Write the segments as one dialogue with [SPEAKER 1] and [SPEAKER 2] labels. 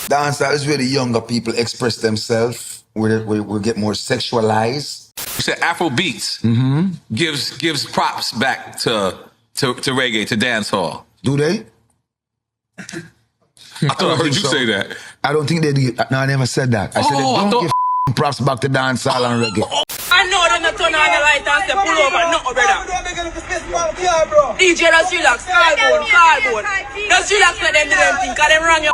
[SPEAKER 1] Dancehall is where the younger people express themselves, where we get more sexualized.
[SPEAKER 2] You said Afrobeats gives props back to reggae, to dancehall.
[SPEAKER 1] Do they?
[SPEAKER 2] I thought I heard you say that.
[SPEAKER 1] I don't think they do. No, I never said that. I said they don't give props back to dancehall and reggae.
[SPEAKER 3] I know them not turn on the light and say pull over, no, brother. DJ, just relax, call. Just relax, let them do them thing, cause them wrong your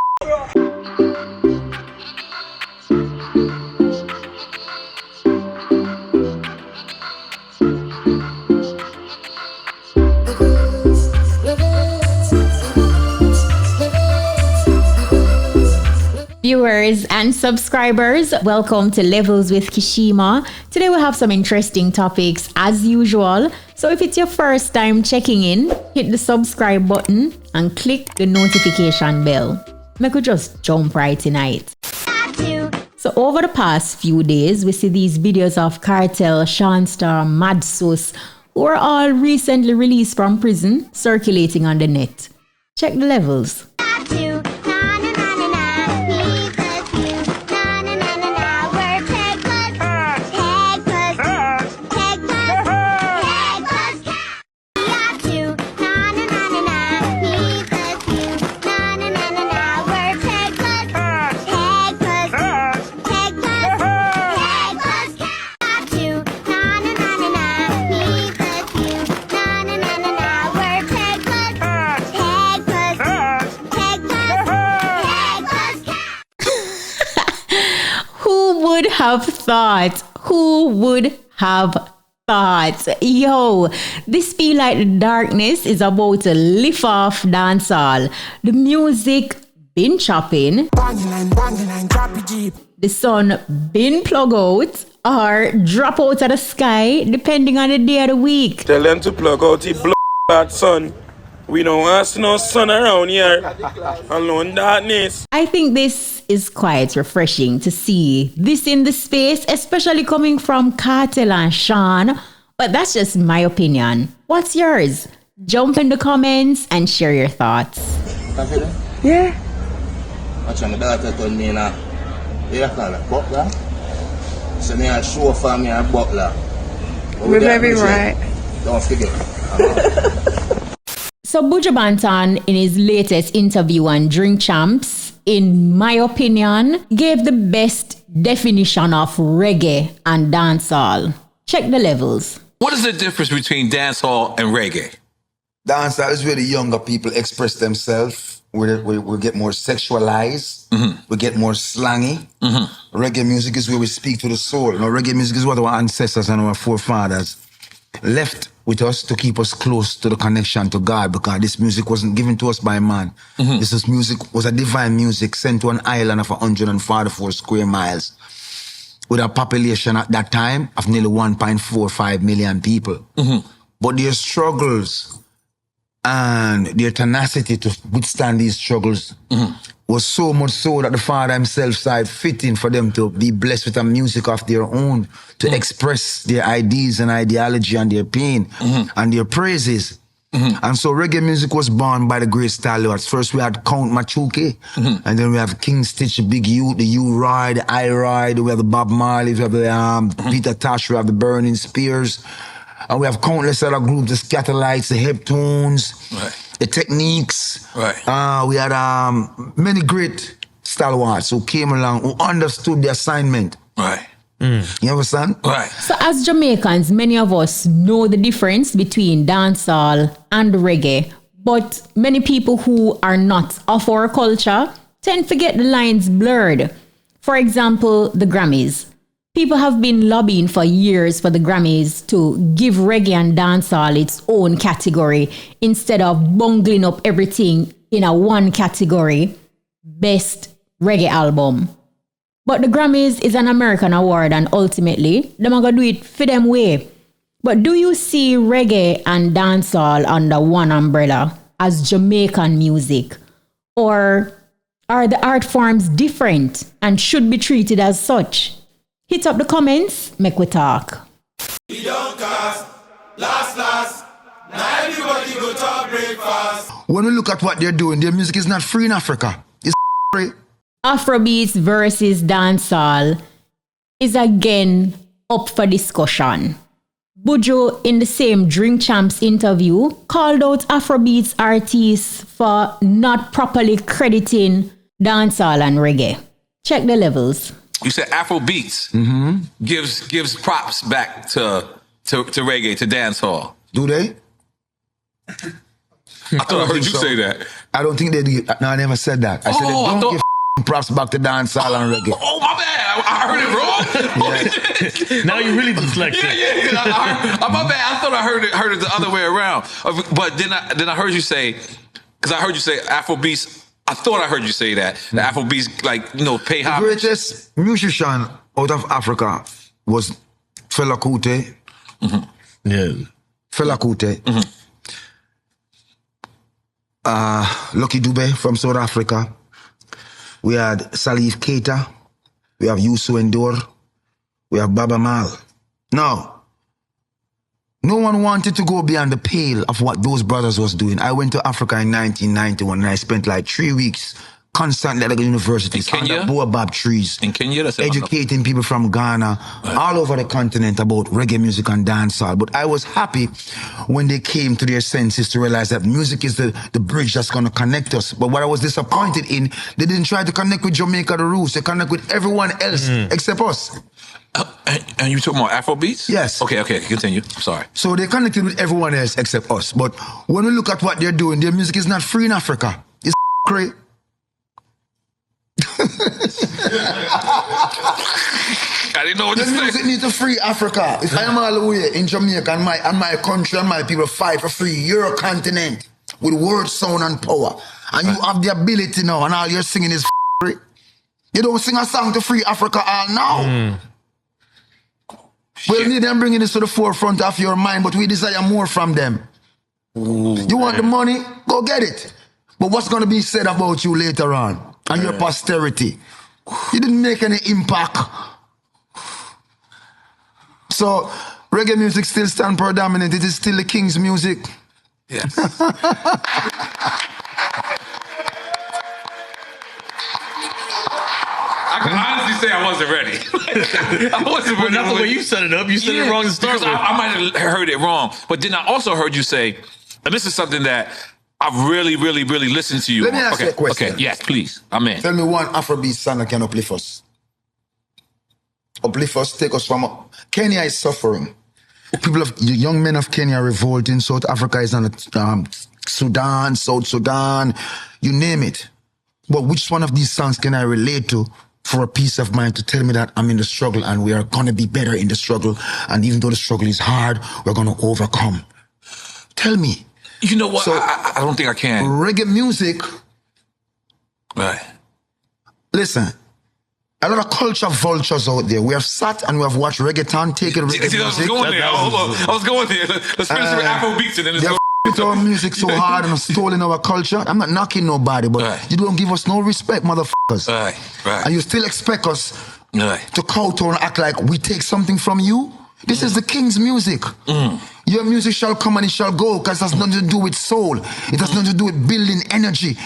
[SPEAKER 4] Viewers and subscribers, welcome to Levels with Kshema. Today we have some interesting topics as usual. So if it's your first time checking in, hit the subscribe button and click the notification bell. Make we just jump right in it. So over the past few days, we see these videos of KARTEL, SHAWN, Mad Sauce, who were all recently released from prison, circulating on the net. Check the levels. Who would have thought? Yo, this feel like the darkness is about to lift off dancehall. The music been chopping, the sun been plug out or drop out of the sky depending on the day of the week.
[SPEAKER 5] Tell them to plug out the bad sun. We don't want no sun around here. Alone darkness.
[SPEAKER 4] I think this is quite refreshing to see this in the space, especially coming from KARTEL and SHAWN. But that's just my opinion. What's yours? Jump in the comments and share your thoughts.
[SPEAKER 6] Yeah.
[SPEAKER 7] Watch my daughter told me now. You call her butler. So me a show for me a butler.
[SPEAKER 6] We're very right.
[SPEAKER 7] Don't forget.
[SPEAKER 4] So BUJU BANTON, in his latest interview on Drink Champs, in my opinion, gave the best definition of reggae and dancehall. Check the levels.
[SPEAKER 2] What is the difference between dancehall and reggae?
[SPEAKER 1] Dancehall is where the younger people express themselves, where we get more sexualized, we get more slangy. Reggae music is where we speak to the soul. You know, reggae music is what our ancestors and our forefathers left with us to keep us close to the connection to God, because this music wasn't given to us by man. This music was a divine music sent to an island of 144 square miles with a population at that time of nearly 1.45 million people. But their struggles and their tenacity to withstand these struggles was so much so that the Father himself saw it fitting for them to be blessed with a music of their own, to express their ideas and ideology and their pain and their praises. And so reggae music was born by the great stalwarts. First we had Count Machuke, and then we have King Stitch, the Big U, the U-Roy, the I-Roy, we have the Bob Marley, we have the Peter Tosh, we have the Burning Spears, and we have countless other groups, the Scatterlights, the Heptones, the Techniques. We had many great stalwarts who came along, who understood the assignment. You understand?
[SPEAKER 4] So as Jamaicans, many of us know the difference between dancehall and reggae, but many people who are not of our culture tend to get the lines blurred. For example, the Grammys. People have been lobbying for years for the Grammys to give reggae and dancehall its own category instead of bungling up everything in a one category, best reggae album. But the Grammys is an American award, and ultimately, them are gonna do it for them way. But do you see reggae and dancehall under one umbrella as Jamaican music? Or are the art forms different and should be treated as such? Hit up the comments, make we talk.
[SPEAKER 8] We don't cast, last, now everybody go to breakfast.
[SPEAKER 1] When we look at what they're doing, their music is not free in Africa. It's free.
[SPEAKER 4] Afrobeats versus dancehall is again up for discussion. BUJU, in the same Drink Champs interview, called out Afrobeats artists for not properly crediting dancehall and reggae. Check the levels.
[SPEAKER 2] You said Afrobeats gives props back to reggae, to dancehall.
[SPEAKER 1] Do they?
[SPEAKER 2] I thought I heard you say that.
[SPEAKER 1] I don't think they do. No, I never said that. I said they don't give props back to dancehall and reggae.
[SPEAKER 2] Oh, my bad. I heard it wrong.
[SPEAKER 9] Now you really dyslexic.
[SPEAKER 2] Yeah. My bad. I thought I heard it the other way around. But then I heard you say, because I heard you say Afrobeats. I thought I heard you say that. The Afrobeats, like, you know, pay homage.
[SPEAKER 1] The greatest musician out of Africa was Fela Kuti.
[SPEAKER 9] Yeah.
[SPEAKER 1] Fela Kuti. Lucky Dube from South Africa. We had Salif Keita. We have Youssou N'Dour. We have Baba Mal. Now, no one wanted to go beyond the pale of what those brothers was doing. I went to Africa in 1991 and I spent like 3 weeks constantly at the universities under baobab trees.
[SPEAKER 2] In Kenya? That's
[SPEAKER 1] educating people from Ghana, all over the continent about reggae music and dancehall. But I was happy when they came to their senses to realize that music is the bridge that's going to connect us. But what I was disappointed in, they didn't try to connect with Jamaica the Roots. They connect with everyone else except us.
[SPEAKER 2] And you talking about Afrobeats?
[SPEAKER 1] Yes.
[SPEAKER 2] Okay, continue. Sorry.
[SPEAKER 1] So they connected with everyone else except us. But when we look at what they're doing, their music is not free in Africa. It's great.
[SPEAKER 2] I didn't know what to say.
[SPEAKER 1] The music needs to free Africa. If I am all the way in Jamaica and my country and my people fight for free your continent with word, sound and power, and you have the ability now and all you're singing is free, you don't sing a song to free Africa all now. We'll need them bringing this to the forefront of your mind, but we desire more from them. You want the money? Go get it. But what's going to be said about you later on and your posterity? You didn't make any impact. So reggae music still stands predominant. It is still the king's music.
[SPEAKER 2] Yes. I can honestly say I wasn't ready. I wasn't ready.
[SPEAKER 9] Not the way you set it up. You set it wrong to start with.
[SPEAKER 2] I might have heard it wrong. But then I also heard you say, and this is something that I've really listened to you.
[SPEAKER 1] Let me ask you a question.
[SPEAKER 2] Okay, yes, please. Amen.
[SPEAKER 1] Tell me one Afrobeat song that can uplift us. Uplift us, take us from... Kenya is suffering. The young men of Kenya are revolting. South Africa is on Sudan, South Sudan, you name it. But which one of these songs can I relate to for a peace of mind to tell me that I'm in the struggle and we are going to be better in the struggle, and even though the struggle is hard, we're going to overcome? Tell me.
[SPEAKER 2] You know what?
[SPEAKER 1] So,
[SPEAKER 2] I don't think I can.
[SPEAKER 1] Reggae music.
[SPEAKER 2] Right.
[SPEAKER 1] Listen, a lot of culture vultures out there. We have sat and we have watched reggaeton take it.
[SPEAKER 2] See, I was going there. I was going there. Let's finish with Afrobeats and then let's go.
[SPEAKER 1] Our music so hard and stolen our culture. I'm not knocking nobody, but you don't give us no respect, motherfuckers.
[SPEAKER 2] Right.
[SPEAKER 1] And you still expect us to kowtow and act like we take something from you? This is the king's music. Your music shall come and it shall go, because it has nothing to do with soul. It has nothing to do with building energy.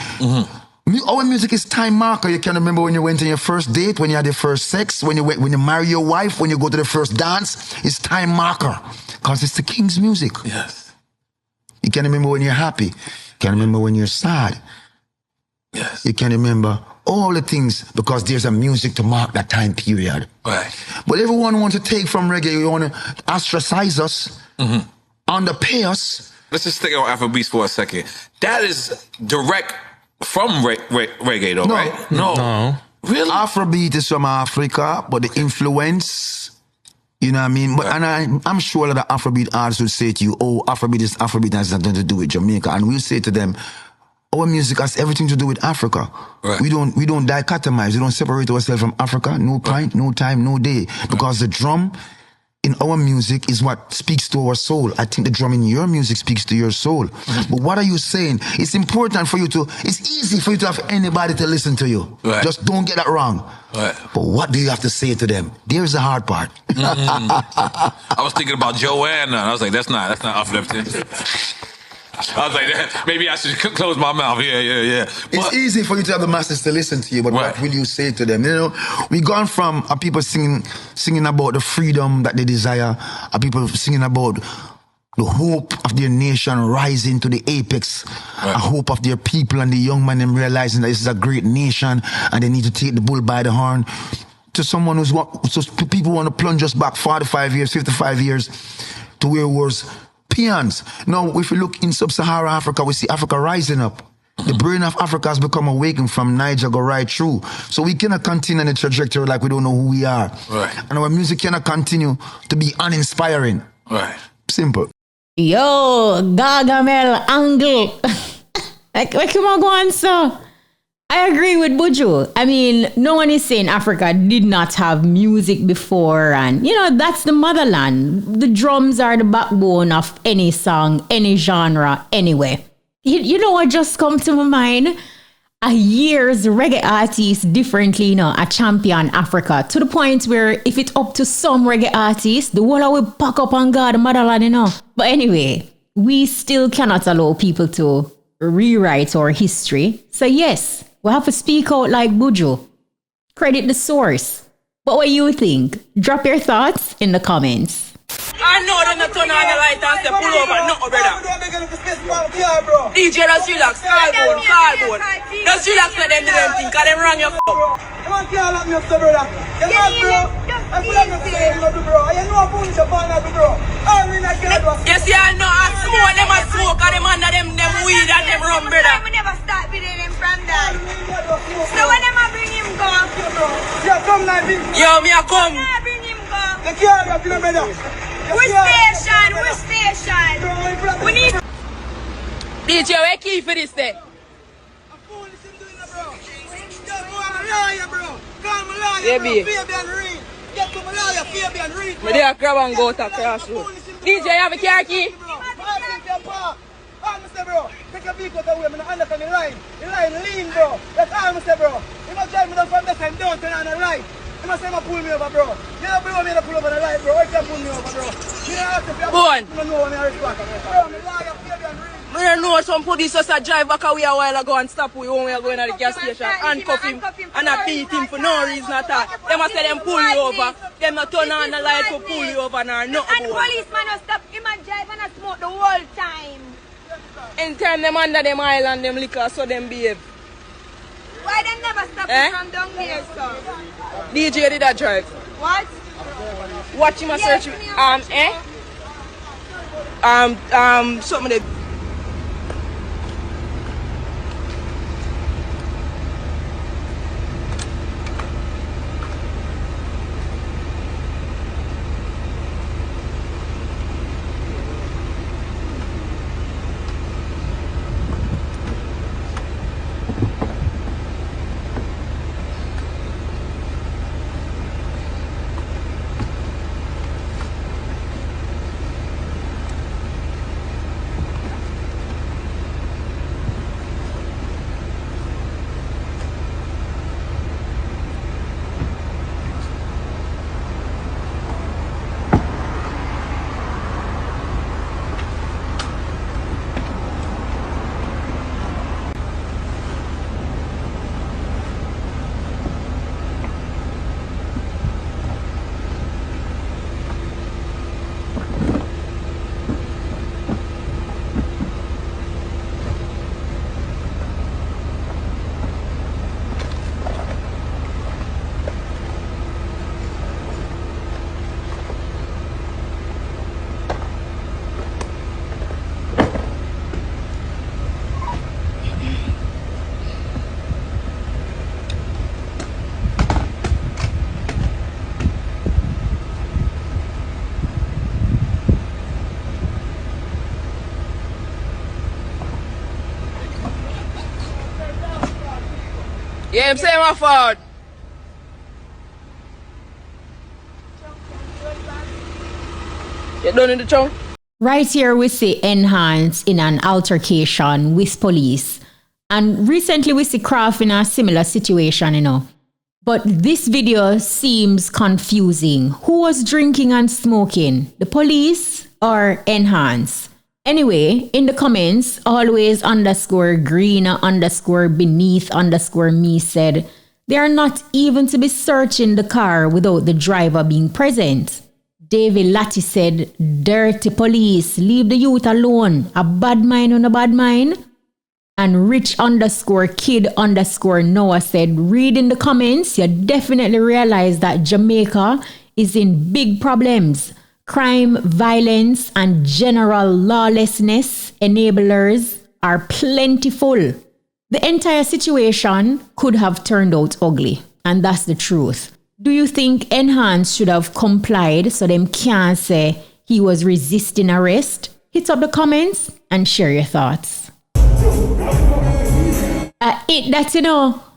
[SPEAKER 1] Our music is time marker. You can remember when you went on your first date, when you had your first sex, when you marry your wife, when you go to the first dance. It's time marker, because it's the king's music.
[SPEAKER 2] Yes.
[SPEAKER 1] You can remember when you're happy. You can remember when you're sad.
[SPEAKER 2] Yes.
[SPEAKER 1] You can remember all the things, because there's a music to mark that time period.
[SPEAKER 2] Right.
[SPEAKER 1] But everyone wants to take from reggae. You want to ostracize us, underpay us.
[SPEAKER 2] Let's just stick on Afrobeats for a second. That is direct from reggae, though, right?
[SPEAKER 9] No.
[SPEAKER 2] Really?
[SPEAKER 1] Afrobeat is from Africa, but the influence, you know what I mean? But and I'm sure that the Afrobeat artists will say to you, oh, Afrobeat has nothing to do with Jamaica. And we'll say to them, our music has everything to do with Africa.
[SPEAKER 2] Right.
[SPEAKER 1] We don't dichotomize. We don't separate ourselves from Africa. No point, no time, no day. Because the drum in our music is what speaks to our soul. I think the drum in your music speaks to your soul. But what are you saying? It's important for you it's easy for you to have anybody to listen to you.
[SPEAKER 2] Right.
[SPEAKER 1] Just don't get that wrong.
[SPEAKER 2] Right.
[SPEAKER 1] But what do you have to say to them? There's the hard part.
[SPEAKER 2] I was thinking about Joanna. I was like, that's not uplifting. I was like, that, maybe I should close my mouth. Yeah.
[SPEAKER 1] It's easy for you to have the masses to listen to you, but what will you say to them? You know, we gone from people singing about the freedom that they desire, people singing about the hope of their nation rising to the apex, a hope of their people and the young man them realizing that this is a great nation and they need to take the bull by the horn. To someone so people want to plunge us back 45 years, 55 years to where it was peons. Now, if we look in sub-Saharan Africa, we see Africa rising up. The brain of Africa has become awakened from Niger, go right through. So we cannot continue on the trajectory like we don't know who we are.
[SPEAKER 2] Right.
[SPEAKER 1] And our music cannot continue to be uninspiring.
[SPEAKER 2] Right.
[SPEAKER 1] Simple.
[SPEAKER 4] Yo, Gargamel Angle. Like, what can I go on, so? I agree with Buju. I mean, no one is saying Africa did not have music before. And, you know, that's the motherland. The drums are the backbone of any song, any genre, anyway. You know what just come to my mind? A year's reggae artists differently, you know, a champion Africa. To the point where if it's up to some reggae artists, the world will pack up on God, the motherland, you know. But anyway, we still cannot allow people to rewrite our history. So yes, we have to speak out like Buju. Credit the source. But what you think? Drop your thoughts in the comments.
[SPEAKER 3] I know them not turn on the light and say pull over, no, brother. DJ, just relax, cardboard. Just relax, let them do them thing, cause them wrong your f***. Yes, yeah, I know, I smoke, them a smoke, cause them under them weed and them rum, brother.
[SPEAKER 10] We never start beating him from that. So when them a bring him go?
[SPEAKER 3] Yo, me a come.
[SPEAKER 10] Bring him go. Which station? We need...
[SPEAKER 3] DJ, where key for this day? Yeah, be. Me dey a grab and go to crossroad. DJ, you have a car key?
[SPEAKER 11] Take a vehicle away, I'm not under the line. The line lean, bro. That's all I'm saying, bro. You must drive me down from this time down, turn on the right. You must say, pull me over, bro. You don't blow me to pull over the light, bro. Why can't pull me over, bro? You don't have to be a
[SPEAKER 3] go on.
[SPEAKER 11] You don't know when I respect. Bro, I'm a liar, baby, and real.
[SPEAKER 3] I don't know some police just a drive back away a while ago and stop we when we are going to the gas station, handcuff him and I beat him for no reason at all. They must say them pull you over, them not turn on the light to pull you over nor nothing.
[SPEAKER 10] And policeman will stop him and drive and smoke the whole time.
[SPEAKER 3] In time them under them island, them liquor, so them behave.
[SPEAKER 10] Why they never stop him from down here, sir?
[SPEAKER 3] DJ did that drive.
[SPEAKER 10] What?
[SPEAKER 3] Watch him a search. Something they... Yeah, I'm saying my fault. You done in the chunk?
[SPEAKER 4] Right here we see NHANCE in an altercation with police. And recently we see Kraft in a similar situation, you know. But this video seems confusing. Who was drinking and smoking? The police or NHANCE? Anyway, in the comments, always _green_beneath_me said, they are not even to be searching the car without the driver being present. David Latti said, dirty police, leave the youth alone. A bad mind on a bad mind. And rich_kid_Noah said, read in the comments, you definitely realize that Jamaica is in big problems. Crime, violence, and general lawlessness enablers are plentiful. The entire situation could have turned out ugly, and that's the truth. Do you think NHANCE should have complied so them can't say he was resisting arrest? Hit up the comments and share your thoughts.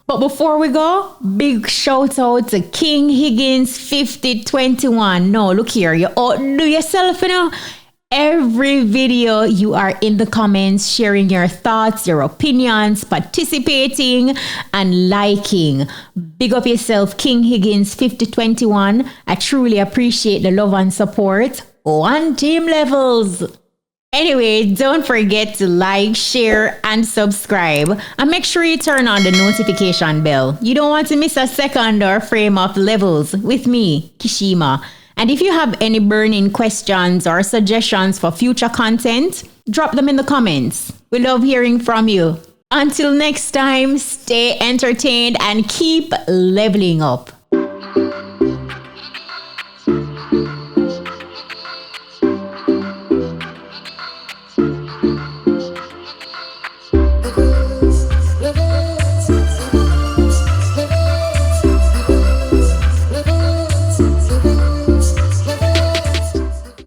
[SPEAKER 4] But before we go, big shout out to King Higgins 5021. No, look here, you outdo yourself, Every video you are in the comments, sharing your thoughts, your opinions, participating and liking. Big up yourself, King Higgins 5021. I truly appreciate the love and support. On team levels. Anyway, don't forget to like, share, and subscribe. And make sure you turn on the notification bell. You don't want to miss a second or frame of levels with me, Kshema. And if you have any burning questions or suggestions for future content, drop them in the comments. We love hearing from you. Until next time, stay entertained and keep leveling up.